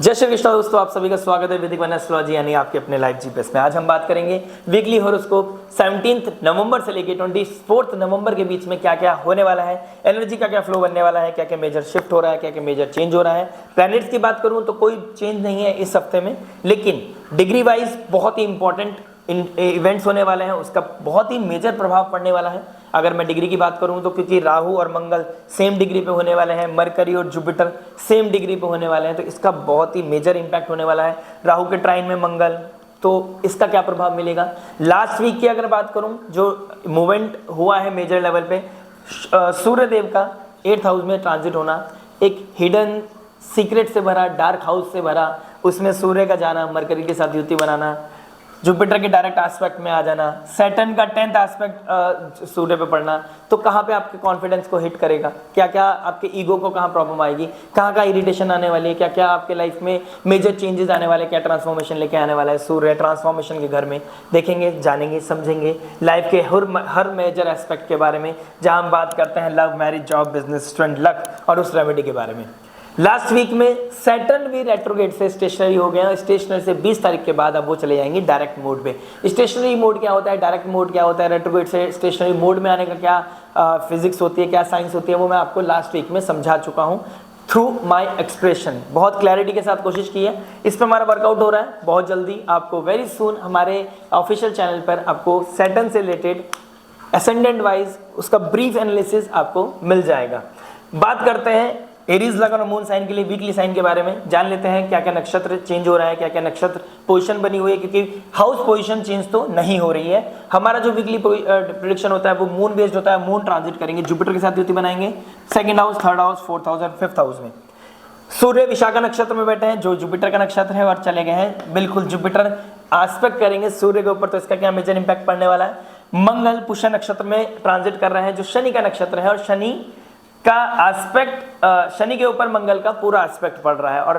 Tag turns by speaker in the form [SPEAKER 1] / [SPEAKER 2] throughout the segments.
[SPEAKER 1] जय श्री कृष्ण दोस्तों, आप सभी का स्वागत है वैदिक एस्ट्रोलॉजी यानी आपके अपने लाइव जीपीएस में। आज हम बात करेंगे वीकली हॉरोस्कोप 17 नवंबर से लेकर 24 नवंबर के बीच में क्या क्या होने वाला है, एनर्जी का क्या फ्लो बनने वाला है, क्या क्या मेजर शिफ्ट हो रहा है, क्या क्या मेजर चेंज हो रहा है। प्लैनेट्स की बात करूं तो कोई चेंज नहीं है इस हफ्ते में, लेकिन डिग्री वाइज बहुत ही इंपॉर्टेंट इवेंट्स होने वाले हैं, उसका बहुत ही मेजर प्रभाव पड़ने वाला है। अगर मैं डिग्री की बात करूं तो क्योंकि राहु और मंगल सेम डिग्री पे होने वाले हैं, मरकरी और जुपिटर सेम डिग्री पे होने वाले हैं, तो इसका बहुत ही मेजर इंपैक्ट होने वाला है। राहु के ट्राइन में मंगल, तो इसका क्या प्रभाव मिलेगा। लास्ट वीक की अगर बात करूं, जो मूवमेंट हुआ है मेजर लेवल पे, सूर्य देव का 8th हाउस में ट्रांजिट होना, एक हिडन सीक्रेट से भरा, डार्क हाउस से भरा, उसमें सूर्य का जाना, मरकरी के साथ युति बनाना, जुपिटर के डायरेक्ट एस्पेक्ट में आ जाना, सैटर्न का 10th एस्पेक्ट सूर्य पे पड़ना, तो कहाँ पे आपके कॉन्फिडेंस को हिट करेगा, क्या क्या आपके ईगो को कहाँ प्रॉब्लम आएगी, कहाँ कहाँ इरिटेशन आने वाली है, क्या क्या आपके लाइफ में मेजर चेंजेस आने वाले, क्या ट्रांसफॉर्मेशन लेके आने वाला है सूर्य ट्रांसफॉर्मेशन के घर में। देखेंगे, जानेंगे, समझेंगे लाइफ के हर मेजर एस्पेक्ट के बारे में, जहाँ हम बात करते हैं love, marriage, job, business, student, luck और उस रेमेडी के बारे में। लास्ट वीक में सैटर्न भी रेट्रोगेट से स्टेशनरी हो गया, स्टेशनरी से 20 तारीख के बाद अब वो चले जाएंगे डायरेक्ट मोड पे। स्टेशनरी मोड क्या होता है, डायरेक्ट मोड क्या होता है, रेट्रोगेट से स्टेशनरी मोड में आने का क्या फिजिक्स होती है, क्या साइंस होती है, वो मैं आपको लास्ट वीक में समझा चुका हूँ थ्रू माई एक्सप्रेशन। बहुत क्लैरिटी के साथ कोशिश की है, इस पर हमारा वर्कआउट हो रहा है। बहुत जल्दी आपको वेरी सून हमारे ऑफिशियल चैनल पर आपको सैटर्न से रिलेटेड असेंडेंट वाइज उसका ब्रीफ एनालिसिस आपको मिल जाएगा। बात करते हैं एरीज लगन और मून साइन के लिए वीकली साइन के बारे में, जान लेते हैं क्या क्या नक्षत्र चेंज हो रहा है, क्या क्या नक्षत्र पोजीशन बनी हुई है, क्योंकि हाउस पोजीशन चेंज तो नहीं हो रही है। हमारा जो वीकली प्रेडिक्शन होता है वो मून बेस्ड होता है। मून ट्रांजिट करेंगे, जुपिटर के साथ युति बनाएंगे 2nd house, 3rd house, 4th house और 5th हाउस में। सूर्य विशाखा नक्षत्र में बैठे हैं, जो जुपिटर का नक्षत्र है, और चले गए हैं बिल्कुल जुपिटर एस्पेक्ट करेंगे सूर्य के ऊपर, तो इसका क्या मेजर इंपैक्ट पड़ने वाला है। मंगल पुष्य नक्षत्र में ट्रांजिट कर रहे हैं, जो शनि का नक्षत्र है, और शनि का एस्पेक्ट, शनि के ऊपर मंगल का पूरा एस्पेक्ट पड़ रहा है, और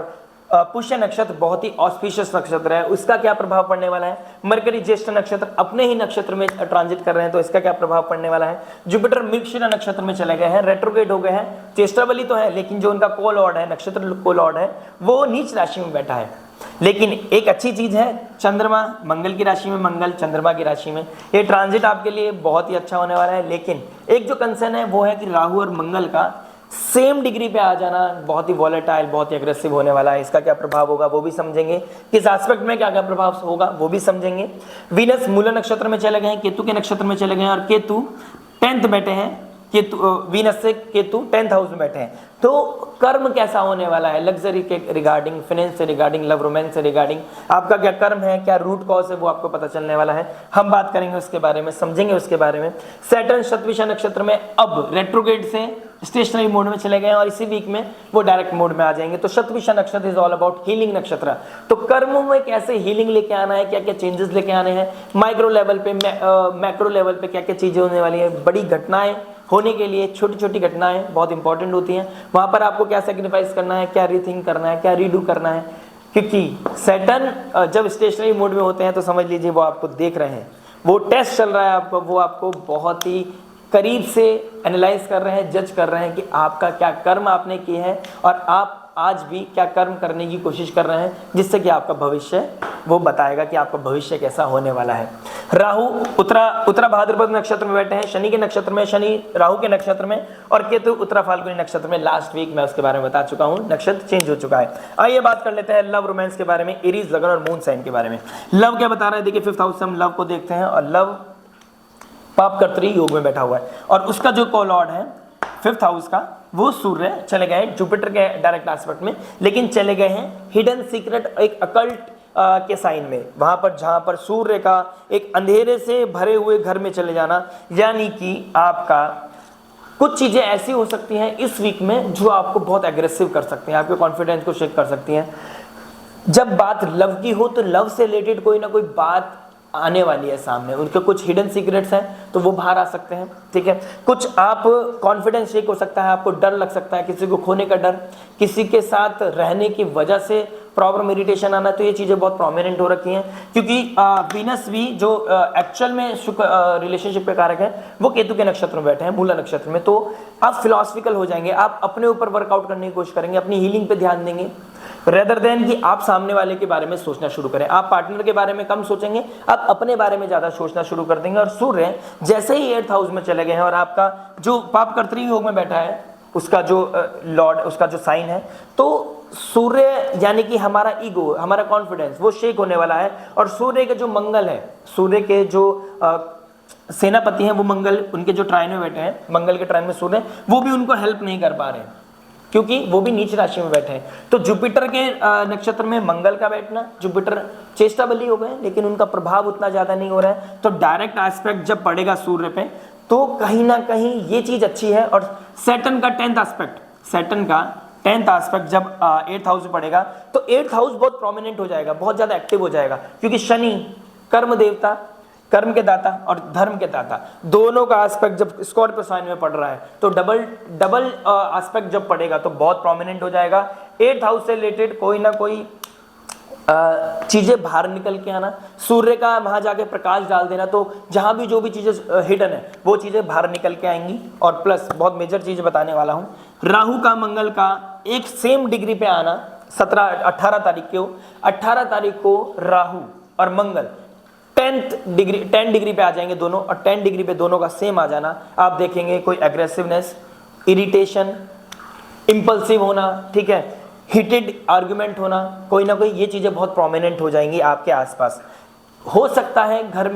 [SPEAKER 1] पुष्य नक्षत्र बहुत ही ऑस्पिशियस नक्षत्र है, उसका क्या प्रभाव पड़ने वाला है। मरकरी ज्येष्ठ नक्षत्र अपने ही नक्षत्र में ट्रांजिट कर रहे हैं, तो इसका क्या प्रभाव पड़ने वाला है। जुपिटर मृगशिरा नक्षत्र में चले गए हैं, रेट्रोगेट हो गए हैं, चेष्टाबली तो है, लेकिन जो उनका को लॉर्ड है, नक्षत्र को लॉर्ड है, वो नीच राशि में बैठा है। लेकिन एक अच्छी चीज है, चंद्रमा मंगल की राशि में, मंगल चंद्रमा की राशि में, ये ट्रांजिट आपके लिए बहुत ही अच्छा होने वाला है। लेकिन एक जो कंसर्न है वो है कि राहु और मंगल का सेम डिग्री पे आ जाना बहुत ही वॉलेटाइल, बहुत ही एग्रेसिव होने वाला है। इसका क्या प्रभाव होगा वो भी समझेंगे, किस एस्पेक्ट में क्या क्या प्रभाव होगा वो भी समझेंगे। वीनस मूल नक्षत्र में चले गए हैं, केतु के नक्षत्र में चले गए हैं, और केतु 10th बैठे हैं, केतु वीनस से केतु 10th हाउस में बैठे हैं। तो कर्म कैसा होने वाला है, लग्जरी के रिगार्डिंग, फाइनेंस से रिगार्डिंग, लव रोमांस से रिगार्डिंग, आपका क्या कर्म है, क्या रूट कॉज है, वो आपको पता चलने वाला है। हम बात करेंगे उसके बारे में, समझेंगे उसके बारे में। सैटर्न शतभिषा नक्षत्र में अब रेट्रोगेट से स्टेशनरी मोड में चले गए हैं, और इसी वीक में वो डायरेक्ट मोड में आ जाएंगे। तो शतभिषा नक्षत्र इज ऑल अबाउट हीलिंग नक्षत्र। तो कर्मों में कैसे हीलिंग लेके आना है, क्या क्या चेंजेस लेके आने हैं, माइक्रो लेवल पे, मैक्रो लेवल पे क्या क्या चीजें होने वाली है, बड़ी घटनाएं होने के लिए छोटी छोटी घटनाएं बहुत इंपॉर्टेंट होती हैं, वहां पर आपको क्या सेक्रीफाइस करना है, क्या रीथिंक करना है, क्या रीडू करना है। क्योंकि सैटर्न जब स्टेशनरी मोड में होते हैं तो समझ लीजिए वो आपको देख रहे हैं, वो टेस्ट चल रहा है आपको, वो आपको बहुत ही करीब से एनालाइज कर रहे हैं, जज कर रहे हैं कि आपका क्या कर्म आपने किए हैं, और आप आज भी क्या कर्म करने की कोशिश कर रहे हैं, जिससे कि आपका भविष्य वो बताएगा कि आपका भविष्य कैसा होने वाला है। राहु उत्तरा भाद्रपद नक्षत्र में बैठे हैं, शनि के नक्षत्र में, शनि राहु के नक्षत्र में, और केतु उत्तरा फाल्गुनी नक्षत्र में। लास्ट वीक मैं उसके बारे में बता चुका हूं, नक्षत्र चेंज हो चुका है। आइए बात कर लेते हैं लव रोमांस के बारे में, एरीज लगन और मून साइन के बारे में। लव क्या बता रहा है, देखिए 5th हाउस से हम लव को देखते हैं, और लव पापकर्त्री योग में बैठा हुआ है, और उसका जो को लॉर्ड है 5th हाउस का, वो सूर्य चले गए जुपिटर के डायरेक्ट एस्पेक्ट में, लेकिन चले गए हैं हिडन सीक्रेट, एक अकल्ट के साइन में, वहां पर जहां पर सूर्य का एक अंधेरे से भरे हुए घर में चले जाना। यानी कि आपका कुछ चीजें ऐसी हो सकती हैं इस वीक में जो आपको बहुत एग्रेसिव कर सकती हैं, आपके कॉन्फिडेंस को शेक कर सकती हैं। जब बात लव की हो तो लव से रिलेटेड कोई ना कोई बात आने वाली है सामने, उनके कुछ हिडन सीक्रेट्स हैं तो वो बाहर आ सकते हैं, ठीक है। कुछ आप कॉन्फिडेंस शेक हो सकता है, आपको डर लग सकता है, किसी को खोने का डर, किसी के साथ रहने की वजह से प्रॉब्लम, इरिटेशन आना, तो ये चीज़ें बहुत प्रोमिनेंट हो रखी हैं, क्योंकि वीनस भी जो एक्चुअल में रिलेशनशिप के कारक है वो केतु के नक्षत्र में बैठे हैं, मूला नक्षत्र में। तो आप फिलोसफिकल हो जाएंगे, आप अपने ऊपर वर्कआउट करने की कोशिश करेंगे, अपनी हीलिंग पे ध्यान देंगे, रेदर देन कि आप सामने वाले के बारे में सोचना शुरू करें। आप पार्टनर के बारे में कम सोचेंगे, आप अपने बारे में ज्यादा सोचना शुरू कर देंगे। और सूर्य जैसे ही 8th हाउस में चले गए हैं और आपका जो पाप कर्तरी योग में बैठा है, उसका जो लॉर्ड, उसका जो साइन है, तो सूर्य यानी कि हमारा ईगो, हमारा कॉन्फिडेंस वो शेक होने वाला है। और सूर्य के जो मंगल है, सूर्य के जो सेनापति हैं वो मंगल, उनके जो ट्राइन में बैठे हैं, मंगल के ट्राइन में सूर्य, वो भी उनको हेल्प नहीं कर पा रहे हैं क्योंकि वो भी नीच राशि में बैठे हैं। तो जुपिटर के नक्षत्र में मंगल का बैठना, जुपिटर चेष्टा बली हो गए लेकिन उनका प्रभाव उतना ज्यादा नहीं हो रहा है। तो डायरेक्ट एस्पेक्ट जब पड़ेगा सूर्य पे तो कहीं ना कहीं ये चीज अच्छी है। और सैटर्न का 10th एस्पेक्ट, सैटर्न का 10th एस्पेक्ट जब 8th हाउस में पड़ेगा तो 8th हाउस बहुत प्रोमिनेंट हो जाएगा, बहुत ज्यादा एक्टिव हो जाएगा, क्योंकि शनि कर्म देवता, कर्म के दाता और धर्म के दाता, दोनों का एस्पेक्ट जब स्कॉर्पियो साइन में पड़ रहा है तो डबल एस्पेक्ट जब पड़ेगा तो बहुत प्रोमिनेंट हो जाएगा। 8th हाउस से रिलेटेड कोई ना कोई चीजें बाहर निकल के आना, सूर्य का वहां जाके प्रकाश डाल देना, तो जहां भी जो भी चीजें हिडन है वो चीजें बाहर निकल के आएंगी। और प्लस बहुत मेजर चीज बताने वाला हूं, राहु का मंगल का एक सेम डिग्री पे आना 18 तारीख को राहु और मंगल 10 डिग्री पे आ जाएंगे दोनों, और 10 डिग्री पे दोनों का सेम आ जाना, आप देखेंगे कोई एग्रेसिवनेस, इरिटेशन, इंपल्सिव होना, ठीक है, हीटेड आर्गुमेंट होना, कोई ना कोई ये चीजें बहुत प्रोमिनेंट हो जाएंगी आपके आसपास। हो सकता है घर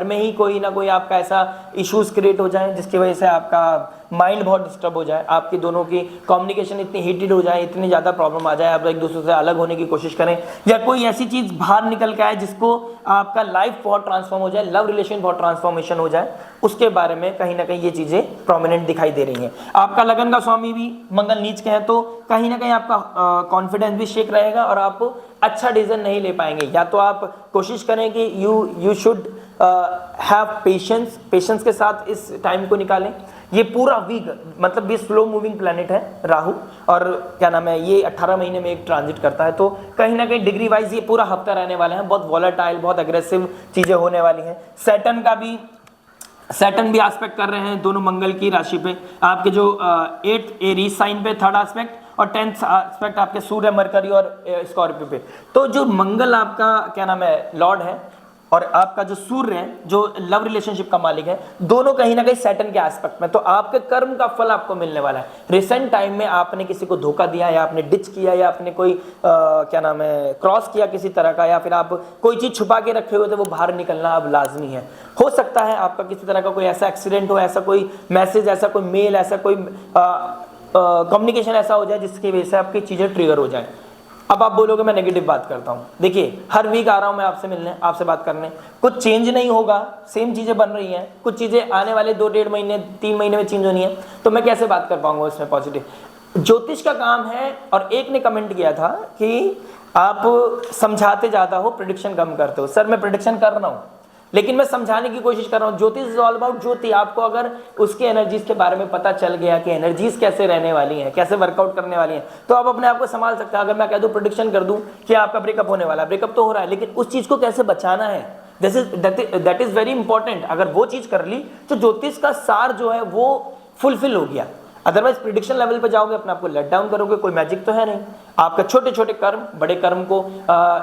[SPEAKER 1] में ही कोई ना कोई आपका ऐसा इश्यूज क्रिएट हो जाए जिसकी वजह से आपका माइंड बहुत डिस्टर्ब हो जाए, आपकी दोनों की कम्युनिकेशन इतनी हीटेड हो जाए, इतनी ज़्यादा प्रॉब्लम आ जाए, आप एक दूसरे से अलग होने की कोशिश करें, या कोई ऐसी चीज़ बाहर निकल के आए जिसको आपका लाइफ बहुत ट्रांसफॉर्म हो जाए, लव रिलेशन बहुत ट्रांसफॉर्मेशन हो जाए, उसके बारे में कहीं ना कहीं ये चीज़ें प्रोमिनेंट दिखाई दे रही हैं। आपका लगन का स्वामी भी मंगल नीच के हैं तो कहीं ना कहीं आपका कॉन्फिडेंस भी शेक रहेगा और आप अच्छा डिसीजन नहीं ले पाएंगे। या तो आप कोशिश करें कि यू शुड हैव पेशेंस के साथ इस टाइम को निकालें। ये पूरा वीक मतलब ये स्लो मूविंग प्लैनेट है राहु, और क्या नाम है, ये 18 महीने में एक ट्रांजिट करता है, तो कहीं ना कहीं डिग्री वाइज ये पूरा हफ्ता रहने वाले हैं, बहुत वॉलेटाइल, बहुत अग्रेसिव चीजें होने वाली हैं। सैटर्न भी एस्पेक्ट कर रहे हैं दोनों मंगल की राशि पे, आपके जो 8th एरीज साइन पे 3rd एस्पेक्ट, और 10th एस्पेक्ट आपके सूर्य, मरकरी और स्कॉर्पियो पे। तो जो मंगल आपका क्या नाम है लॉर्ड है, और आपका जो सूर्य है जो लव रिलेशनशिप का मालिक है, दोनों कहीं ना कहीं सैटर्न के एस्पेक्ट में, तो आपके कर्म का फल आपको मिलने वाला है। रिसेंट टाइम में आपने किसी को धोखा दिया, या आपने डिच किया, या आपने कोई क्या नाम है क्रॉस किया किसी तरह का, या फिर आप कोई चीज छुपा के रखे हुए थे, वो बाहर निकलना अब लाजमी है। हो सकता है आपका किसी तरह का कोई ऐसा एक्सीडेंट हो, ऐसा कोई मैसेज, ऐसा कोई मेल, ऐसा कोई कम्युनिकेशन ऐसा हो जाए जिसकी वजह से आपकी चीजें ट्रिगर हो जाए। अब आप बोलोगे मैं नेगेटिव बात करता हूं, देखिए हर वीक आ रहा हूं मैं आपसे मिलने, आपसे बात करने, कुछ चेंज नहीं होगा, सेम चीजें बन रही हैं, कुछ चीजें आने वाले 2-1.5 महीने 3 महीने में चेंज होनी है, तो मैं कैसे बात कर पाऊंगा इसमें पॉजिटिव। ज्योतिष का काम है, और एक ने कमेंट किया था कि आप समझाते ज्यादा हो, प्रेडिक्शन कम करते हो। सर मैं प्रेडिक्शन कर रहा हूँ लेकिन मैं समझाने की कोशिश कर रहा हूँ। ज्योतिष इज ऑल अबाउट ज्योति। आपको अगर उसके एनर्जीज के बारे में पता चल गया कि एनर्जीज कैसे रहने वाली हैं, कैसे वर्कआउट करने वाली हैं, तो आप अपने आप को संभाल सकते हैं। अगर मैं कह दूं, प्रेडिक्शन कर दूं कि आपका ब्रेकअप होने वाला है, ब्रेकअप तो हो रहा है, लेकिन उस चीज को कैसे बचाना है, दैट इज वेरी इंपॉर्टेंट। अगर वो चीज कर ली तो ज्योतिष का सार जो है वो फुलफिल हो गया। अदरवाइज प्रिडिक्शन लेवल पे जाओगे, अपने आप को लेट डाउन करोगे, कोई मैजिक तो है नहीं। आपके छोटे छोटे कर्म बड़े कर्म को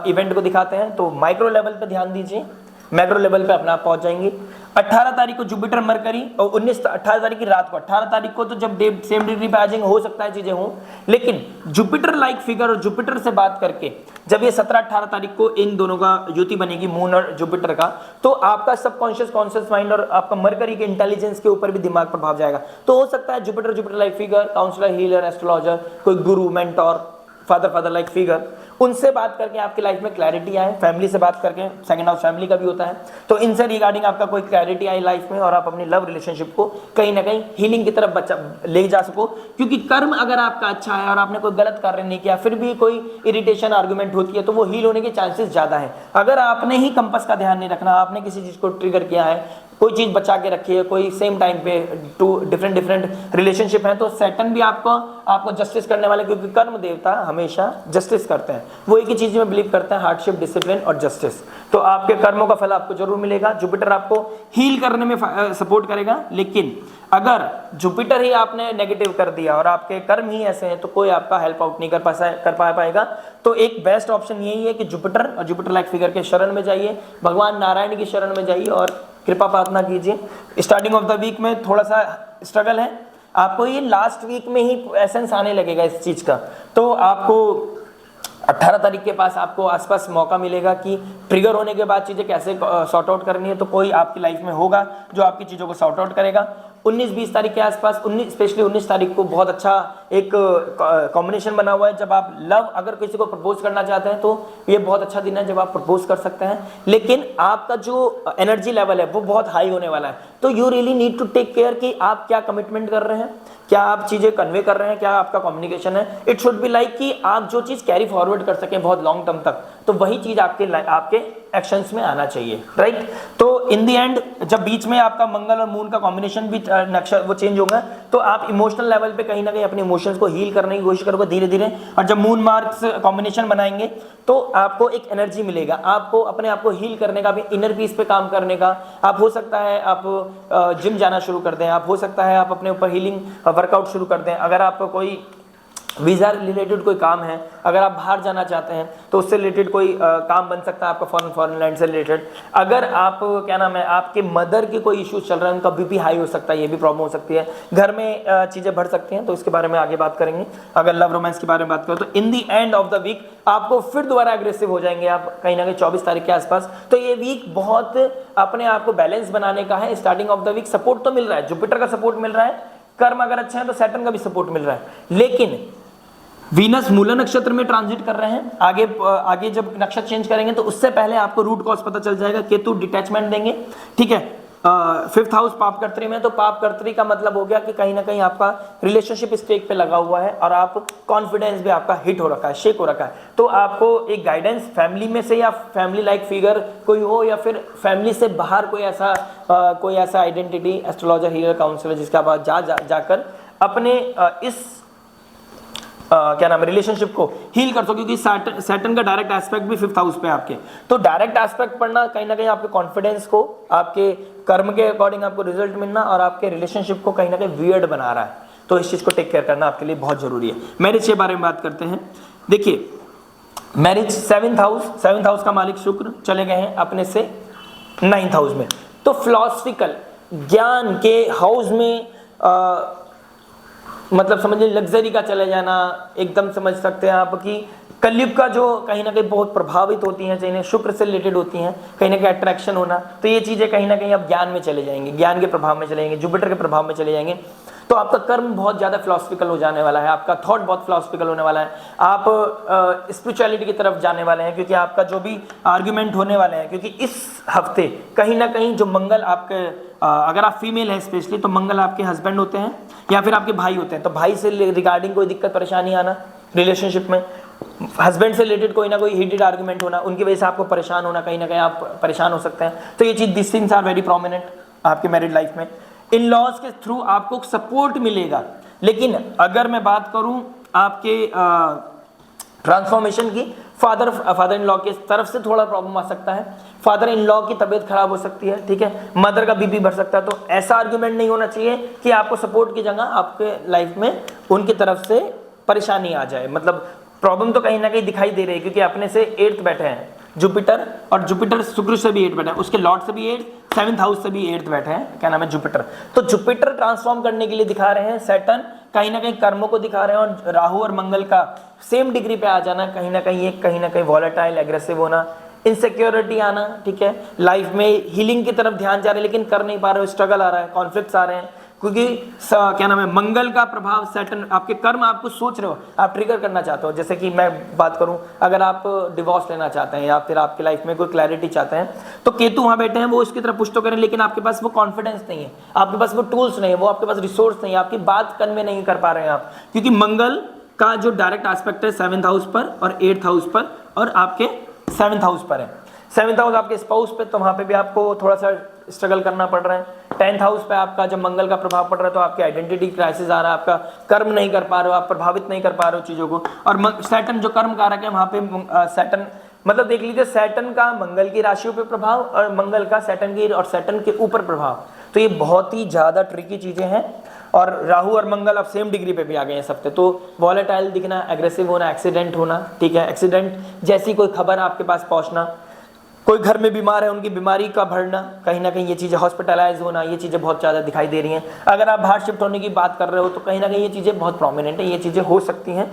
[SPEAKER 1] इवेंट को दिखाते हैं, तो माइक्रो लेवल पे ध्यान दीजिए, मैक्रो लेवल पे अपना आप पहुंच जाएंगे। 18 तारीख को जुपिटर मरकरी, और 18 तारीख की रात को, 18 तारीख को तो जब सेम डिग्री पे आ जाएंगे, हो सकता है चीजें हों, लेकिन जुपिटर लाइक फिगर और जुपिटर से बात करके जब ये 17-18 तारीख को इन दोनों का युति बनेगी, मून और जुपिटर का, तो आपका सबकॉन्शियस कॉन्शियस माइंड और आपका मरकरी के इंटेलिजेंस के ऊपर भी दिमाग प्रभाव जाएगा। तो हो सकता है Jupiter like figure, counsellor, healer, astrologer, कोई guru, mentor, father like figure, उनसे बात करके आपकी लाइफ में क्लैरिटी आए। फैमिली से बात करके, सेकंड हाउस फैमिली का भी होता है, तो इनसे रिगार्डिंग आपका कोई क्लैरिटी आई लाइफ में, और आप अपनी लव रिलेशनशिप को कहीं ना कहीं हीलिंग की तरफ ले जा सको। क्योंकि कर्म अगर आपका अच्छा है और आपने कोई गलत कार्य नहीं किया, फिर भी कोई इरिटेशन आर्गुमेंट होती है, तो वो हील होने के चांसेस ज्यादा है। अगर आपने ही कंपास का ध्यान नहीं रखना, आपने किसी चीज को ट्रिगर किया है, कोई चीज़ बचा के रखी है, कोई सेम टाइम पे टू डिफरेंट रिलेशनशिप है, तो सैटर्न भी आपको जस्टिस करने वाले, क्योंकि कर्म देवता हमेशा जस्टिस करते हैं, वो एक ही चीज़ में बिलीव करते हैं, हार्डशिप, डिसिप्लिन और जस्टिस। तो आपके कर्मों का फल आपको जरूर मिलेगा। जुपिटर आपको हील करने में सपोर्ट करेगा, लेकिन अगर जुपिटर ही आपने नेगेटिव कर दिया और आपके कर्म ही ऐसे हैं तो कोई आपका हेल्प आउट नहीं कर पाएगा। तो एक बेस्ट ऑप्शन यही है कि जुपिटर और जुपिटर लाइक फिगर के शरण में जाइए, भगवान नारायण की शरण में जाइए और कृपा प्रार्थना कीजिए। स्टार्टिंग ऑफ द वीक में थोड़ा सा स्ट्रगल है, आपको ये लास्ट वीक में ही एसेंस आने लगेगा इस चीज का। तो आपको 18 तारीख के पास आपको आसपास मौका मिलेगा कि ट्रिगर होने के बाद चीज़ें कैसे सॉर्ट आउट करनी है, तो कोई आपकी लाइफ में होगा जो आपकी चीज़ों को सॉर्ट आउट करेगा। 19-20 तारीख के आसपास, स्पेशली 19 तारीख को बहुत अच्छा एक कॉम्बिनेशन बना हुआ है। जब आप अगर किसी को प्रपोज करना चाहते हैं तो ये बहुत अच्छा दिन है जब आप प्रपोज कर सकते हैं, लेकिन आपका जो एनर्जी लेवल है वो बहुत हाई होने वाला है। तो you really need to take care कि आप क्या कमिटमेंट कर रहे हैं, क्या आप चीजें कन्वे कर रहे हैं, क्या आपका कम्युनिकेशन है। इट शुड बी लाइक कि आप जो चीज कैरी फॉरवर्ड कर सकें बहुत लॉन्ग टर्म तक, तो वही चीज आपके एक्शंस में आना चाहिए, राइट। तो इन द एंड जब बीच में आपका मंगल और मून का कॉम्बिनेशन भी नक्शा वो चेंज होगा, तो आप इमोशनल लेवल पे कहीं ना कहीं अपने इमोशंस को हील करने की कोशिश करोगे धीरे धीरे। और जब मून मार्क्स कॉम्बिनेशन बनाएंगे तो आपको एक एनर्जी मिलेगा, आपको अपने आप को हील करने का भी, इनर पीस पे काम करने का। आप हो सकता है आप जिम जाना शुरू कर दें, आप हो सकता है आप अपने ऊपर हीलिंग वर्कआउट शुरू कर दें। अगर आपको कोई वीज़ा रिलेटेड कोई काम है, अगर आप बाहर जाना चाहते हैं तो उससे रिलेटेड कोई काम बन सकता है आपका, फॉरेन लैंड से रिलेटेड। अगर आप क्या नाम है, आपके मदर के कोई इश्यूज चल रहे हैं, उनका बीपी हाई हो सकता है, ये भी प्रॉब्लम हो सकती है, घर में चीज़ें बढ़ सकती हैं, तो इसके बारे में आगे बात करेंगे। अगर लव रोमांस के बारे में बात करें तो इन दी एंड ऑफ द वीक आपको फिर दोबारा एग्रेसिव हो जाएंगे आप कहीं ना कहीं 24 तारीख के आसपास। तो ये वीक बहुत अपने आप को बैलेंस बनाने का है। Starting off the week support तो मिल रहा है, जुपिटर का सपोर्ट मिल रहा है, कर्म अगर अच्छा है तो सैटर्न का भी सपोर्ट मिल रहा है, लेकिन वीनस मूला नक्षत्र में ट्रांजिट कर रहे हैं। आगे जब नक्षत्र चेंज करेंगे तो उससे पहले आपको रूट कॉज पता चल जाएगा। केतु डिटैचमेंट देंगे, ठीक है। 5th हाउस पापकर्त्री में, तो पापकर्त्री का मतलब हो गया कि कहीं ना कहीं आपका रिलेशनशिप स्टेक पे लगा हुआ है और आप कॉन्फिडेंस भी आपका हिट हो रखा है, शेक हो रखा है। तो आपको एक गाइडेंस फैमिली में से या फैमिली लाइक फिगर कोई हो, या फिर फैमिली से बाहर कोई ऐसा आइडेंटिटी, एस्ट्रोलॉजर, हीलर, काउंसलर जिसके आप जाकर अपने इस क्या नाम है रिलेशनशिप को हील कर सको, क्योंकि सैटर्न का डायरेक्ट एस्पेक्ट भी 5th हाउस पे आपके। तो डायरेक्ट एस्पेक्ट पढ़ना कहीं ना कहीं आपके कॉन्फिडेंस को, आपके कर्म के अकॉर्डिंग आपको रिजल्ट मिलना और आपके रिलेशनशिप को कहीं ना कहीं वियर्ड बना रहा है। तो इस चीज को टेक केयर करना आपके लिए बहुत जरूरी है। मैरिज के बारे में बात करते हैं। देखिए मैरिज 7th हाउस का मालिक शुक्र चले गए हैं अपने से 9th हाउस में। तो फिलॉसफिकल ज्ञान के हाउस में मतलब समझिए लग्जरी का चले जाना, एकदम समझ सकते हैं आप कि कलयुग का जो कहीं ना कहीं बहुत प्रभावित होती हैं, चाहे शुक्र से रिलेटेड होती हैं, कहीं ना कहीं अट्रैक्शन होना, तो ये चीज़ें कहीं ना कहीं आप ज्ञान में चले जाएंगे, ज्ञान के प्रभाव में चले जाएंगे, जुपिटर के प्रभाव में चले जाएंगे। तो आपका कर्म बहुत ज़्यादा फिलॉसफिकल हो जाने वाला है, आपका थॉट बहुत फिलॉसफिकल होने वाला है, आप स्पिरिचुअलिटी की तरफ जाने वाले हैं, क्योंकि आपका जो भी आर्ग्यूमेंट होने वाले हैं, क्योंकि इस हफ्ते कहीं ना कहीं जो मंगल आपके अगर आप फीमेल हैं स्पेशली, तो मंगल आपके हस्बैंड होते हैं या फिर आपके भाई होते हैं। तो भाई से रिगार्डिंग कोई दिक्कत परेशानी आना रिलेशनशिप में, हस्बैंड से रिलेटेड कोई ना कोई हीटेड आर्ग्यूमेंट होना, उनकी वजह से आपको परेशान होना, कहीं ना कहीं आप परेशान हो सकते हैं। तो ये चीज़, this things are very prominent आपके मैरिड लाइफ में। इन लॉज के थ्रू आपको सपोर्ट मिलेगा, लेकिन अगर मैं बात करूं आपके ट्रांसफॉर्मेशन की, फादर इन लॉ के तरफ से थोड़ा प्रॉब्लम आ सकता है, फादर इन लॉ की तबीयत खराब हो सकती है, ठीक है, मदर का बीपी बढ़ सकता है। तो ऐसा आर्ग्यूमेंट नहीं होना चाहिए कि आपको सपोर्ट की जगह आपके लाइफ में उनकी तरफ से परेशानी आ जाए। मतलब प्रॉब्लम तो कहीं ना कहीं दिखाई दे रही है, क्योंकि अपने से 8th बैठे हैं जुपिटर, और जुपिटर शुक्र से भी 8 बैठे हैं, उसके लॉर्ड से भी 8, 7th हाउस से भी 8 बैठे हैं, क्या नाम है, जुपिटर। तो जुपिटर ट्रांसफॉर्म करने के लिए दिखा रहे हैं, सैटर्न कहीं ना कहीं कर्मों को दिखा रहे हैं, और राहु और मंगल का सेम डिग्री पे आ जाना, कहीं ना कहीं वॉलेटाइल, एग्रेसिव होना, इनसिक्योरिटी आना, ठीक है, लाइफ में हीलिंग की तरफ ध्यान जा रहे हैं लेकिन कर नहीं पा रहे हो, स्ट्रगल आ रहा है, कॉन्फ्लिक्ट्स आ रहे हैं, क्योंकि क्या नाम है, मंगल का प्रभाव सैटर्न, आपके कर्म आपको सोच रहे हो, आप ट्रिगर करना चाहते हो। जैसे कि मैं बात करूं, अगर आप डिवोर्स लेना चाहते हैं या फिर आपकी लाइफ में कोई क्लैरिटी चाहते हैं, तो केतु वहां बैठे हैं, वो इसकी तरफ पुश तो करें, लेकिन आपके पास वो कॉन्फिडेंस नहीं है, आपके पास वो टूल्स नहीं है, वो आपके पास रिसोर्स नहीं है, आपकी बात कन्वे नहीं कर पा रहे हैं आप, क्योंकि मंगल का जो डायरेक्ट एस्पेक्ट है 7th हाउस पर और 8th हाउस पर और आपके 7th हाउस पर है। 7th हाउस आपके स्पाउस पे, तो वहां पे भी आपको थोड़ा सा स्ट्रगल करना पड़ रहा है। 10th हाउस पे आपका जब मंगल का प्रभाव पड़ रहा है तो आपके आइडेंटिटी क्राइसिस आ रहा है, आपका कर्म नहीं कर पा रहे हो, आप प्रभावित नहीं कर पा रहे हो चीज़ों को। और सैटर्न जो कर्म कारक है वहाँ पे सैटर्न मतलब देख लीजिए सैटर्न का मंगल की राशियों पे प्रभाव और मंगल का सैटर्न की और सैटर्न के ऊपर प्रभाव, तो ये बहुत ही ज़्यादा ट्रिकी चीज़ें हैं। और राहु और मंगल अब सेम डिग्री पे भी आ गए हैं सब पे, तो वॉलेटाइल दिखना, एग्रेसिव होना, एक्सीडेंट होना, ठीक है, एक्सीडेंट जैसी कोई खबर आपके पास पहुंचना, कोई घर में बीमार है उनकी बीमारी का बढ़ना, कहीं ना कहीं ये चीज़ें हॉस्पिटलाइज होना, ये चीज़ें बहुत ज़्यादा दिखाई दे रही हैं। अगर आप बाहर शिफ्ट होने की बात कर रहे हो तो कहीं ना कहीं ये चीज़ें बहुत प्रोमिनेंट है, ये चीज़ें हो सकती हैं।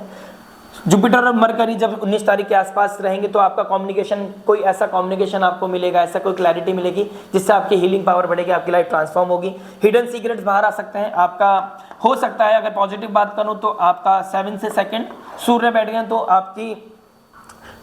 [SPEAKER 1] जुपिटर और मरकरी जब 19 तारीख के आसपास रहेंगे तो आपका कम्युनिकेशन, कोई ऐसा कम्युनिकेशन आपको मिलेगा, ऐसा कोई क्लैरिटी मिलेगी जिससे आपकी हीलिंग पावर बढ़ेगी, आपकी लाइफ ट्रांसफॉर्म होगी। हिडन सीक्रेट्स बाहर आ सकते हैं आपका, हो सकता है अगर पॉजिटिव बात करूं तो आपका 7 से 2 सूर्य बैठ गए तो आपकी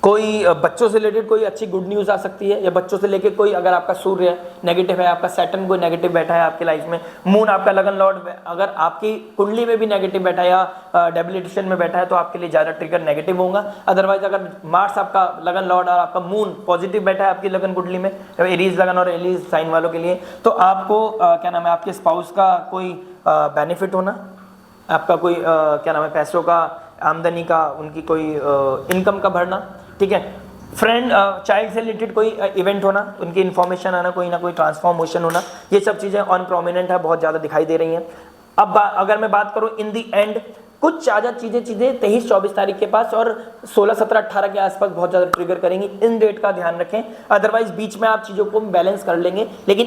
[SPEAKER 1] कोई बच्चों से रिलेटेड कोई अच्छी गुड न्यूज़ आ सकती है, या बच्चों से लेके कोई, अगर आपका सूर्य नेगेटिव है, आपका सैटर्न कोई नेगेटिव बैठा है आपकी लाइफ में, मून आपका लगन लॉर्ड अगर आपकी कुंडली में भी नेगेटिव बैठा है या डेबिलिटेशन में बैठा है तो आपके लिए ज़्यादा ट्रिगर नेगेटिव होगा। अदरवाइज अगर मार्स आपका लगन लॉर्ड और आपका मून पॉजिटिव बैठा है आपकी लगन कुंडली में, एरीज लगन और एरीज साइन वालों के लिए, तो आपको क्या नाम है, आपके स्पाउस का कोई बेनिफिट होना, आपका कोई क्या नाम है, पैसों का, आमदनी का, उनकी कोई इनकम का बढ़ना, ठीक है, फ्रेंड चाइल्ड से रिलेटेड कोई इवेंट होना, उनकी इन्फॉर्मेशन आना, कोई ना कोई ट्रांसफॉर्मेशन होना, ये सब चीज़ें ऑन प्रोमिनेंट है, बहुत ज़्यादा दिखाई दे रही हैं। अब अगर मैं बात करूं इन दी एंड, कुछ ज़्यादा चीज़ें 23-24 तारीख के पास और 16, 17, 18 के आसपास बहुत ज़्यादा ट्रिगर करेंगी, इन डेट का ध्यान रखें। अदरवाइज बीच में आप चीज़ों को बैलेंस कर लेंगे, लेकिन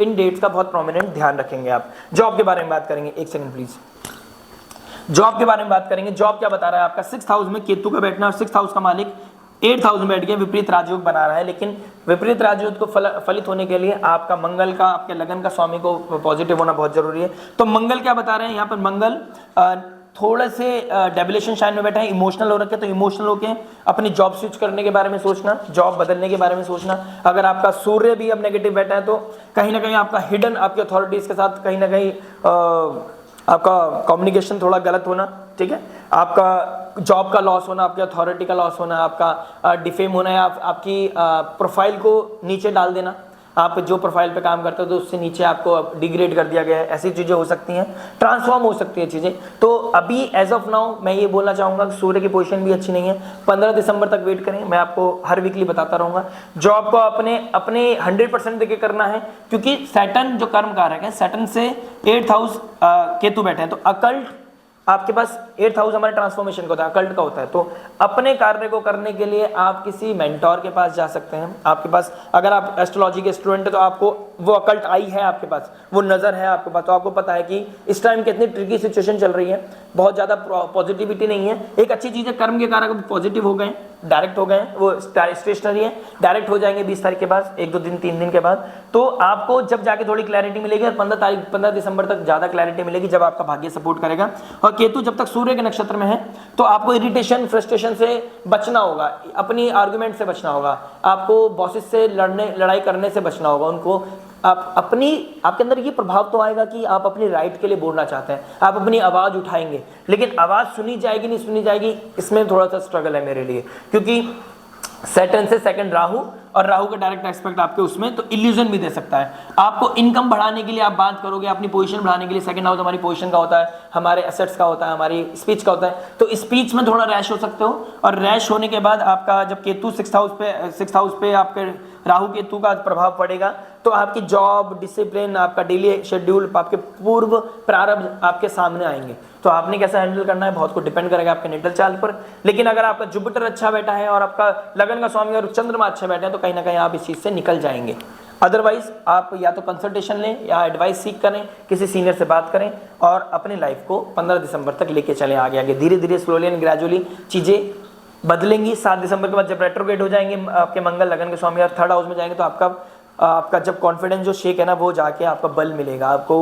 [SPEAKER 1] इन डेट्स का बहुत प्रोमिनेंट ध्यान रखेंगे आप। जॉब के बारे में बात करेंगे, एक सेकंड प्लीज। जॉब के बारे में बात करेंगे, जॉब क्या बता रहा है आपका 6th हाउस में केतु का बैठना और 6th हाउस का मालिक 8th हाउस में बैठ गया, विपरीत राजयोग बना रहा है। लेकिन विपरीत राजयोग को फलित होने के लिए आपका मंगल का, आपके लगन का स्वामी को पॉजिटिव होना बहुत जरूरी है। तो मंगल क्या बता रहे हैं यहाँ पर, मंगल थोड़े से डेबिलेशन शाइन में बैठा है, इमोशनल हो रखे, तो इमोशनल होके अपनी जॉब स्विच करने के बारे में सोचना, जॉब बदलने के बारे में सोचना। अगर आपका सूर्य भी अब नेगेटिव बैठा है तो कहीं ना कहीं आपका हिडन आपकी अथॉरिटीज के साथ कहीं ना कहीं आपका कम्युनिकेशन थोड़ा गलत होना, ठीक है, आपका जॉब का लॉस होना, आपकी अथॉरिटी का लॉस होना, आपका डिफेम होना, या आपकी प्रोफाइल को नीचे डाल देना, आप जो प्रोफाइल पे काम करते हो तो उससे नीचे आपको डिग्रेड कर दिया गया है, ऐसी चीज़ें हो सकती हैं, ट्रांसफॉर्म हो सकती है चीज़ें। तो अभी एज ऑफ नाउ मैं ये बोलना चाहूँगा कि सूर्य की पोजीशन भी अच्छी नहीं है, 15 दिसंबर तक वेट करें, मैं आपको हर वीकली बताता रहूँगा। जॉब को अपने 100% देके करना है, क्योंकि सैटर्न जो कर्म कारक है, सैटर्न से 8th हाउस केतु बैठे हैं, तो अकल्ट आपके पास 8th हाउस हमारे ट्रांसफॉर्मेशन का होता है, अकल्ट का होता है। तो अपने कार्य को करने के लिए आप किसी मेंटोर के पास जा सकते हैं। आपके पास अगर आप एस्ट्रोलॉजी के स्टूडेंट है तो आपको वो अकल्ट आई है, आपके पास वो नज़र है आपके पास, तो आपको पता है कि इस टाइम कितनी ट्रिकी सिचुएशन चल रही है, बहुत ज़्यादा पॉजिटिविटी नहीं है। एक अच्छी चीज़ है, कर्म के कारक पॉजिटिव हो गए, डायरेक्ट हो गए, वो स्टेशनरी है, डायरेक्ट हो जाएंगे 20 तारीख के बाद, 1-2 दिन 3 दिन के बाद। तो आपको जब जाके थोड़ी क्लैरिटी मिलेगी और 15 दिसंबर तक ज़्यादा क्लैरिटी मिलेगी जब आपका भाग्य सपोर्ट करेगा। और केतु जब तक सूर्य के नक्षत्र में है तो आपको इरिटेशन, फ्रस्ट्रेशन से बचना होगा, अपनी आर्गुमेंट से बचना होगा, आपको बॉसेस से लड़ाई करने से बचना होगा। उनको आपके अंदर ये प्रभाव तो आएगा कि आप अपनी राइट के लिए बोलना चाहते हैं, आप अपनी आवाज़ उठाएंगे, लेकिन आवाज़ सुनी जाएगी नहीं सुनी जाएगी, इसमें थोड़ा सा स्ट्रगल है मेरे लिए, क्योंकि सैटर्न से 2nd राहु, और राहु का डायरेक्ट एस्पेक्ट आपके उसमें, तो इल्यूजन भी दे सकता है। आपको इनकम बढ़ाने के लिए आप बात करोगे, अपनी पोजीशन बढ़ाने के लिए, 2nd हाउस हमारी पोजीशन का होता है, हमारे एसेट्स का होता है, हमारी स्पीच का होता है, तो स्पीच में थोड़ा रैश हो सकते हो। और रैश होने के बाद आपका जब केतु 6th हाउस पे आपके राहु केतु का प्रभाव पड़ेगा तो आपकी जॉब, डिसिप्लिन, आपका डेली शेड्यूल, आपके पूर्व प्रारंभ आपके सामने आएंगे। तो आपने कैसा हैंडल करना है बहुत को डिपेंड करेगा आपके नेटल चार्ट पर। लेकिन अगर आपका जुपिटर अच्छा बैठा है और आपका लगन का स्वामी और चंद्रमा अच्छा बैठा है तो कहीं ना कहीं आप इस चीज़ से निकल जाएंगे। अदरवाइज आप या तो कंसल्टेशन लें या एडवाइस सीख करें, किसी सीनियर से बात करें और अपनी लाइफ को 15 दिसंबर तक लेके चलें आगे आगे, धीरे धीरे स्लोली एंड ग्रेजुअली चीज़ें बदलेंगी। 7 दिसंबर के बाद जब रेट्रोग्रेड हो जाएंगे आपके मंगल लगन के स्वामी और 3rd हाउस में जाएंगे तो आपका जब कॉन्फिडेंस जो शेक है ना वो जाके आपका बल मिलेगा, आपको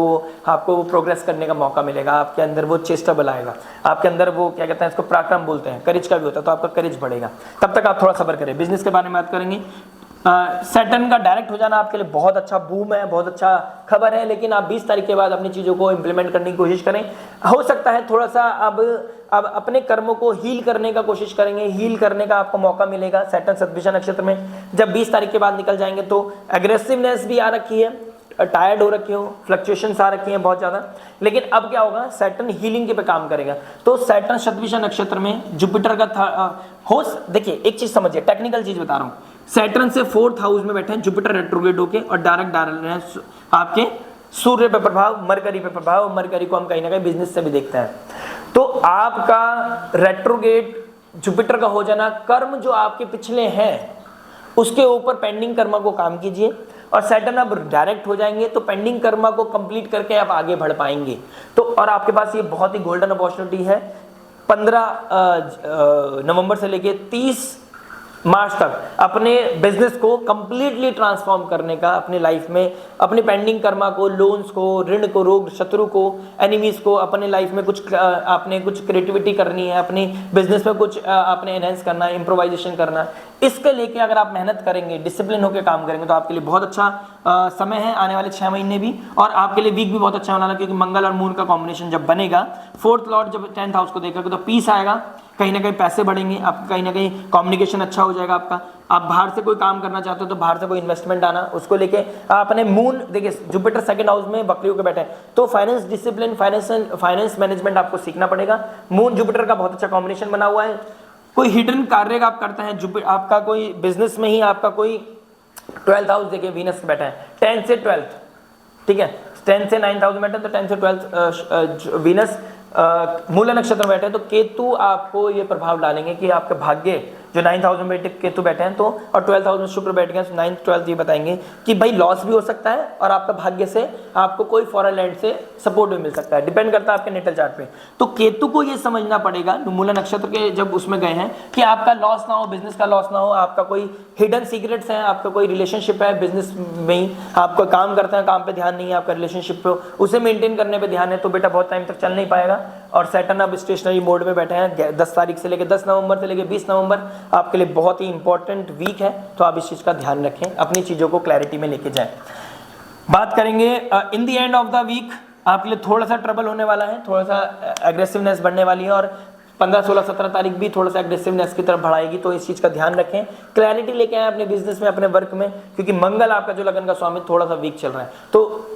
[SPEAKER 1] वो प्रोग्रेस करने का मौका मिलेगा, आपके अंदर वो चेष्टा बल आएगा, आपके अंदर वो क्या कहते हैं इसको पराक्रम बोलते हैं, करेज का भी होता है, तो आपका करेज बढ़ेगा। तब तक आप थोड़ा सब्र करें। बिजनेस के बारे में बात करेंगे। सैटर्न का डायरेक्ट हो जाना आपके लिए बहुत अच्छा बूम है, बहुत अच्छा खबर है, लेकिन आप 20 तारीख के बाद अपनी चीज़ों को इम्प्लीमेंट करने की कोशिश करें। हो सकता है थोड़ा सा अब अपने कर्मों को हील करने का कोशिश करेंगे, हील करने का आपको मौका मिलेगा। सैटर्न सतभिषा नक्षत्र में जब 20 तारीख के बाद निकल जाएंगे तो एग्रेसिवनेस भी आ रखी है, टायर्ड हो रखे हो, फ्लक्चुएशंस आ रखी हैं बहुत ज़्यादा, लेकिन अब क्या होगा, सैटर्न हीलिंग के पे काम करेगा। तो सैटर्न शतभिषा नक्षत्र में जुपिटर का होश, देखिए एक चीज़ समझिए, टेक्निकल चीज़ बता रहा हूँ, सैटर्न से 4th हाउस में बैठे हैं जुपिटर रेट्रोग्रेड होके और डायरेक्ट डाल रहे हैं आपके सूर्य पे प्रभाव, मरकरी पे प्रभाव। मरकरी को हम कहीं ना कहीं बिजनेस से भी देखते हैं। तो आपका रेट्रोग्रेड जुपिटर का हो जाना, कर्म जो आपके पिछले हैं उसके ऊपर पेंडिंग कर्मा को काम कीजिए, और सैटर्न अब डायरेक्ट हो जाएंगे तो पेंडिंग कर्मा को कंप्लीट करके आप आगे बढ़ पाएंगे। तो और आपके पास ये बहुत ही गोल्डन अपॉर्चुनिटी है 15 नवंबर से लेके 30 मार्च तक अपने बिजनेस को कंप्लीटली ट्रांसफॉर्म करने का, अपने लाइफ में अपने पेंडिंग कर्मा को, लोन्स को, ऋण को, रोग शत्रु को, एनिमीज को, अपने लाइफ में कुछ आपने कुछ क्रिएटिविटी करनी है, अपनी बिजनेस में कुछ आपने एनहेंस करना है, इम्प्रोवाइजेशन करना है। इसके लेके अगर आप मेहनत करेंगे, डिसिप्लिन होकर काम करेंगे तो आपके लिए बहुत अच्छा समय है आने वाले 6 महीने भी, और आपके लिए वीक भी बहुत अच्छा होने वाला है, क्योंकि मंगल और मून का कॉम्बिनेशन जब बनेगा, 4th लॉर्ड जब 10th हाउस को देखेगा तो पीस आएगा, कहीं ना कहीं पैसे बढ़ेंगे, आप कहीं ना कहीं कम्युनिकेशन अच्छा हो जाएगा आपका। आप बाहर से कोई काम करना चाहते हो तो बाहर से कोई इन्वेस्टमेंट आना, उसको लेके आपने मून, देखिए जुपिटर 2nd हाउस में बकरियों के बैठे हैं, तो फाइनेंस डिसिप्लिन, फाइनेंस मैनेजमेंट आपको सीखना पड़ेगा। मून जुपिटर का बहुत अच्छा कॉम्बिनेशन बना हुआ है। कोई हिडन कार्य आप करते हैं, आपका कोई बिजनेस में ही आपका कोई 12th हाउस, देखिए वीनस बैठा है 10 से 12th, ठीक है, 10 से 9th हाउस में बैठे हैं, तो 10 से 12th वीनस मूला नक्षत्र में बैठे हैं, तो केतु आपको ये प्रभाव डालेंगे कि आपके भाग्य जो 9th हाउस में बैठे केतु बैठे हैं, तो और 12th हाउस में शुक्र बैठ गए, 9th 12th ये बताएंगे कि भाई लॉस भी हो सकता है और आपका भाग्य से आपको कोई फॉरेन लैंड से सपोर्ट भी मिल सकता है, डिपेंड करता है आपके नेटल चार्ट पे। तो केतु को ये समझना पड़ेगा मूला नक्षत्र के जब उसमें गए हैं कि आपका लॉस ना हो, बिजनेस का लॉस ना हो, आपका कोई हिडन सीक्रेट्स हैं, आपका कोई रिलेशनशिप है बिजनेस में ही, आपको काम करते हैं, काम पे ध्यान नहीं है, आपका रिलेशनशिप पे उसे मेंटेन करने पे ध्यान है, तो बेटा बहुत टाइम तक चल नहीं पाएगा। और सैटर्न अब स्टेशनरी मोड में बैठे हैं 10 तारीख से लेकर 10 नवंबर से लेकर 20 नवंबर आपके लिए बहुत ही इंपॉर्टेंट वीक है, तो आप इस चीज़ का ध्यान रखें, अपनी चीज़ों को क्लैरिटी में लेके जाएं। बात करेंगे in the end of the week आपके लिए थोड़ा सा ट्रबल होने वाला है, थोड़ा सा एग्रेसिवनेस बढ़ने वाली है, और 15, 16, 17 तारीख भी थोड़ा सा एग्रेसिवनेस की तरफ बढ़ाएगी, तो इस चीज़ का ध्यान रखें, क्लैरिटी लेके आए अपने बिजनेस में, अपने वर्क में, क्योंकि मंगल आपका जो लगन का स्वामी थोड़ा सा वीक चल रहा है, तो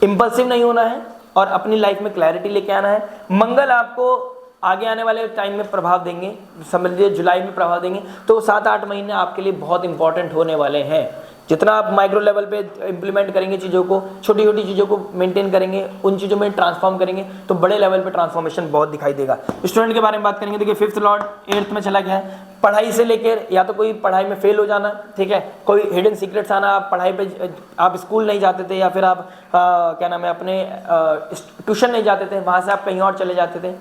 [SPEAKER 1] इंपल्सिव नहीं होना है और अपनी लाइफ में क्लैरिटी लेके आना है। मंगल आपको आगे आने वाले टाइम में प्रभाव देंगे, समझ लीजिए जुलाई में प्रभाव देंगे, तो 7-8 महीने आपके लिए बहुत इंपॉर्टेंट होने वाले हैं। जितना आप माइक्रो लेवल पे इंप्लीमेंट करेंगे चीज़ों को, छोटी छोटी चीज़ों को मेंटेन करेंगे, उन चीज़ों में ट्रांसफॉर्म करेंगे, तो बड़े लेवल पे ट्रांसफॉर्मेशन बहुत दिखाई देगा। स्टूडेंट के बारे में बात करेंगे, देखिए 5th लॉर्ड 8th में चला गया है, पढ़ाई से लेकर या तो कोई पढ़ाई में फेल हो जाना, ठीक है, कोई हिडन सीक्रेट्स आना, आप पढ़ाई पे आप स्कूल नहीं जाते थे, या फिर आप क्या नाम है अपने ट्यूशन नहीं जाते थे, वहाँ से आप कहीं और चले जाते थे,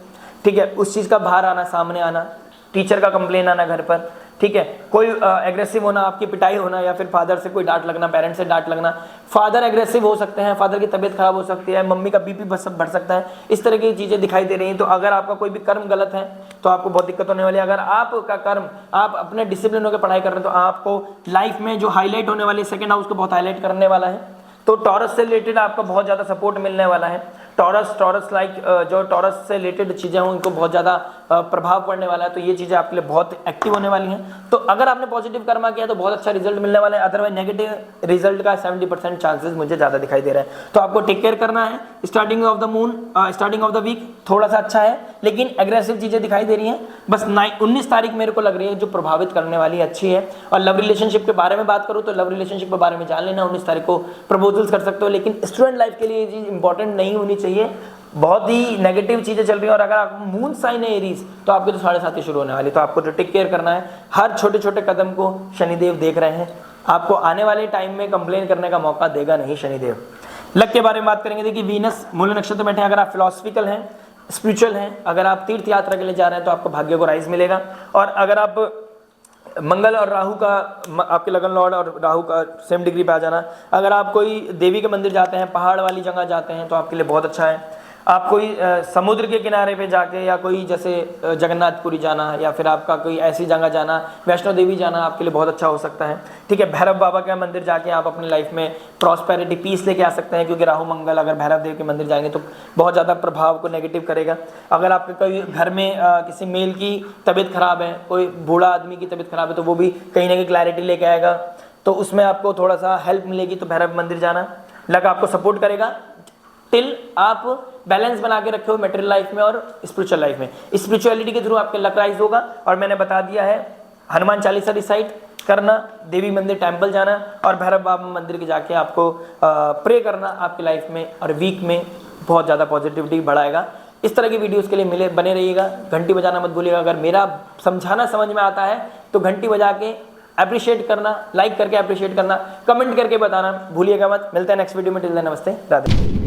[SPEAKER 1] ठीक है, उस चीज़ का बाहर आना, सामने आना, टीचर का कंप्लेन आना घर पर, ठीक है, कोई एग्रेसिव होना, आपकी पिटाई होना, या फिर फादर से कोई डांट लगना, पेरेंट्स से डांट लगना, फादर एग्रेसिव हो सकते हैं, फादर की तबीयत खराब हो सकती है, मम्मी का बीपी बढ़ सकता है, इस तरह की चीज़ें दिखाई दे रही हैं। तो अगर आपका कोई भी कर्म गलत है तो आपको बहुत दिक्कत होने वाली है। अगर आपका कर्म आप अपने डिसिप्लिन होकर पढ़ाई कर रहे हैं तो आपको लाइफ में जो हाईलाइट होने वाली 2nd हाउस को बहुत हाईलाइट करने वाला है, तो टॉरस से रिलेटेड आपका बहुत ज़्यादा सपोर्ट मिलने वाला है। टॉरस लाइक जो टॉरस से रिलेटेड चीज़ें हों उनको बहुत ज़्यादा प्रभाव पड़ने वाला है, तो ये चीज़ें आपके लिए बहुत एक्टिव होने वाली हैं। तो अगर आपने पॉजिटिव कर्मा किया तो बहुत अच्छा रिजल्ट मिलने वाला है, अदरवाइज नेगेटिव रिजल्ट का 70% चांसेस मुझे ज़्यादा दिखाई दे रहा है। तो आपको टेक केयर करना है। Starting off the moon, starting off the week थोड़ा सा अच्छा है, लेकिन एग्रेसिव चीज़ें दिखाई दे रही हैं। बस 19 तारीख मेरे को लग रही है जो प्रभावित करने वाली अच्छी है। और लव रिलेशनशिप के बारे में बात करूँ तो लव रिलेशनशिप के बारे में जान लेना, 19 तारीख को प्रपोजल्स कर सकते हो, लेकिन स्टूडेंट लाइफ के लिए ये चीज़ इंपॉर्टेंट नहीं होनी चाहिए, बहुत ही नेगेटिव चीज़ें चल रही हैं। और अगर आप मून साइन है एरीज तो आपके तो 7.5 शुरू होने वाली, तो आपको तो टेक केयर करना है। हर छोटे छोटे कदम को शनिदेव देख रहे हैं, आपको आने वाले टाइम में कंप्लेन करने का मौका देगा नहीं शनिदेव। लक के बारे में बात करेंगे, देखिए वीनस मूल नक्षत्र में बैठे हैं। अगर आप फिलोसफिकल हैं, स्पिरिचुअल हैं, अगर आप तीर्थ यात्रा के लिए जा रहे हैं तो आपको भाग्य को राइज मिलेगा। और अगर आप मंगल और राहु का, आपके लगन लॉर्ड और राहु का सेम डिग्री पे आ जाना, अगर आप कोई देवी के मंदिर जाते हैं, पहाड़ वाली जगह जाते हैं तो आपके लिए बहुत अच्छा है। आप कोई समुद्र के किनारे पे जाके, या कोई जैसे जगन्नाथपुरी जाना, या फिर आपका कोई ऐसी जगह जाना, वैष्णो देवी जाना आपके लिए बहुत अच्छा हो सकता है, ठीक है। भैरव बाबा के मंदिर जाके आप अपनी लाइफ में प्रॉस्पेरिटी, पीस लेके आ सकते हैं, क्योंकि राहु मंगल अगर भैरव देव के मंदिर जाएंगे तो बहुत ज़्यादा प्रभाव को नेगेटिव करेगा। अगर आपके कोई घर में किसी मेल की तबीयत खराब है, कोई बूढ़ा आदमी की तबीयत खराब है, तो वो भी कहीं ना कहीं क्लैरिटी लेके आएगा, तो उसमें आपको थोड़ा सा हेल्प मिलेगी, तो भैरव मंदिर जाना। लक आपको सपोर्ट करेगा टिल आप बैलेंस बना के रखे हो मेटेरियल लाइफ में और स्पिरिचुअल लाइफ में। स्पिरिचुअलिटी के थ्रू आपके लक राइज होगा। और मैंने बता दिया है हनुमान चालीसा रिसाइट करना, देवी मंदिर टेंपल जाना और भैरव बाबा मंदिर के जाके आपको प्रे करना आपकी लाइफ में और वीक में बहुत ज़्यादा पॉजिटिविटी बढ़ाएगा। इस तरह की वीडियोस के लिए बने रहिएगा। घंटी बजाना मत भूलिएगा। अगर मेरा समझाना समझ में आता है तो घंटी बजा के अप्रिशिएट करना, लाइक करके अप्रिशिएट करना, कमेंट करके बताना भूलिएगा मत। मिलते हैं नेक्स्ट वीडियो में। टिल देन नमस्ते, राधे।